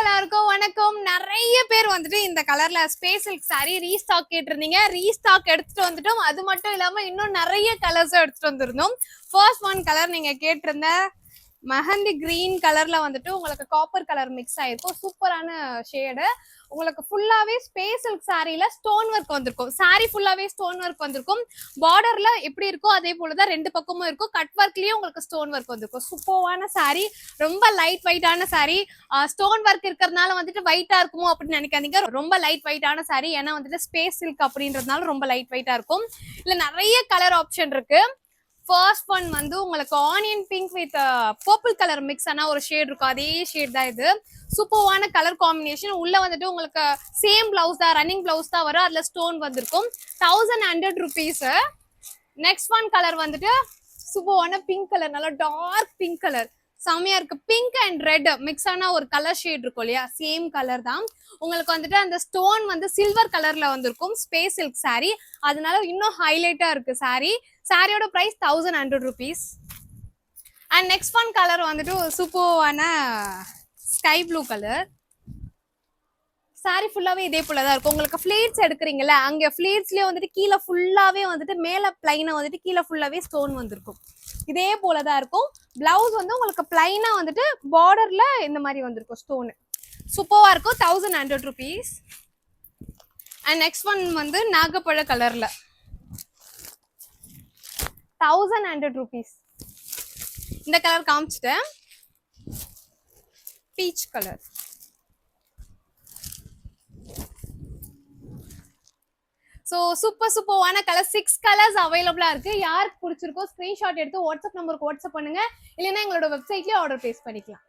எல்லாருக்கும் வணக்கம். நிறைய பேர் வந்துட்டு இந்த கலர்ல ஸ்பேஸ் சில்க் சாரி ரீஸ்டாக் கேட்டிருந்தீங்க. ரீஸ்டாக் எடுத்துட்டு வந்துட்டோம். அது மட்டும் இல்லாம இன்னும் நிறைய கலர்ஸும் எடுத்துட்டு வந்திருந்தோம். ஃபர்ஸ்ட் ஒன் கலர் நீங்க கேட்டிருந்த மெஹந்தி கிரீன் கலர்ல வந்துட்டு உங்களுக்கு காப்பர் கலர் மிக்ஸ் ஆயிருக்கும். சூப்பரான ஷேடு. உங்களுக்கு ஃபுல்லாவே ஸ்பேஸ் சில்க் சாரியில ஸ்டோன் ஒர்க் வந்திருக்கும். சாரி ஃபுல்லாவே ஸ்டோன் ஒர்க் வந்திருக்கும். பார்டர்ல எப்படி இருக்கோ அதே போலதான் ரெண்டு பக்கமும் இருக்கும். கட் ஒர்க்லயும் உங்களுக்கு ஸ்டோன் ஒர்க் வந்திருக்கும். சூப்பரான சாரி, ரொம்ப லைட் வெயிட்டான சாரி. ஸ்டோன் ஒர்க் இருக்கிறதுனால வந்துட்டு வெயிட்டா இருக்குமோ அப்படின்னு நினைக்காதீங்க. ரொம்ப லைட் வெயிட்டான சாரி. ஏன்னா வந்துட்டு ஸ்பேஸ் சில்க் அப்படின்றதுனால ரொம்ப லைட் வெயிட்டா இருக்கும். இதுல நிறைய கலர் ஆப்ஷன் இருக்கு. ஃபர்ஸ்ட் ஒன் வந்து உங்களுக்கு onion pink with purple colour mix ஆனா ஒரு ஷேட் இருக்கும். அதே ஷேட் தான் இது. சூப்பரான கலர் காம்பினேஷன். உள்ள வந்துட்டு உங்களுக்கு சேம் பிளவுஸ் தான், ரன்னிங் பிளவுஸ் தான் வரும். அதுல ஸ்டோன் வந்திருக்கும். 1100 rupees. நெக்ஸ்ட் ஒன் கலர் வந்துட்டு சூப்பரான பிங்க் கலர், நல்லா டார்க் பிங்க் கலர், செம்மையா இருக்கு. பிங்க் அண்ட் ரெட் மிக்ஸ் ஆன ஒரு கலர் ஷேட் இருக்கும் இல்லையா, சேம் கலர் தான். உங்களுக்கு வந்துட்டு அந்த ஸ்டோன் வந்து சில்வர் கலர்ல வந்திருக்கும். ஸ்பேஸ் சில்க் சாரி, அதனால இன்னும் ஹைலைட்டா இருக்கு சாரி. சாரியோட price 1100 rupees. And next one colour வந்துட்டு சூப்பரான ஸ்கை ப்ளூ கலர். சாரி ஃபுல்லாவே இதே போலதான் இருக்கும். உங்களுக்கு ஃபிளீட்ஸ் எடுக்கிறீங்கல்ல, அங்க ஃபிளீட்ஸ்லயே வந்துட்டு கீழே ஃபுல்லாவே வந்துட்டு மேல பிளைனா வந்துட்டு கீழே ஃபுல்லாவே ஸ்டோன் வந்திருக்கும். இதே போலதான் இருக்கும். பிளவுஸ் வந்து உங்களுக்கு பிளைனா வந்துட்டு பார்டர்ல இந்த மாதிரி வந்திருக்கும் ஸ்டோன். சூப்பரா இருக்கும். 1100 rupees. அண்ட் நெக்ஸ்ட் ஒன் வந்து நாகப்பழ கலர்ல 1100 rupees. இந்த கலர் காமிச்சிட்டேன். Peach colour. ஸோ சூப்பரான கலர். 6 கலர்ஸ் அவைலபிளா இருக்கு. யாருக்கு பிடிச்சிருக்கோ ஸ்கிரீன்ஷாட் எடுத்து வாட்ஸ்அப் நம்பருக்கு வாட்ஸ்அப் பண்ணுங்க. இல்லைன்னா எங்களோட வெப்சைட்லயே ஆர்டர் பிளேஸ் பண்ணிக்கலாம்.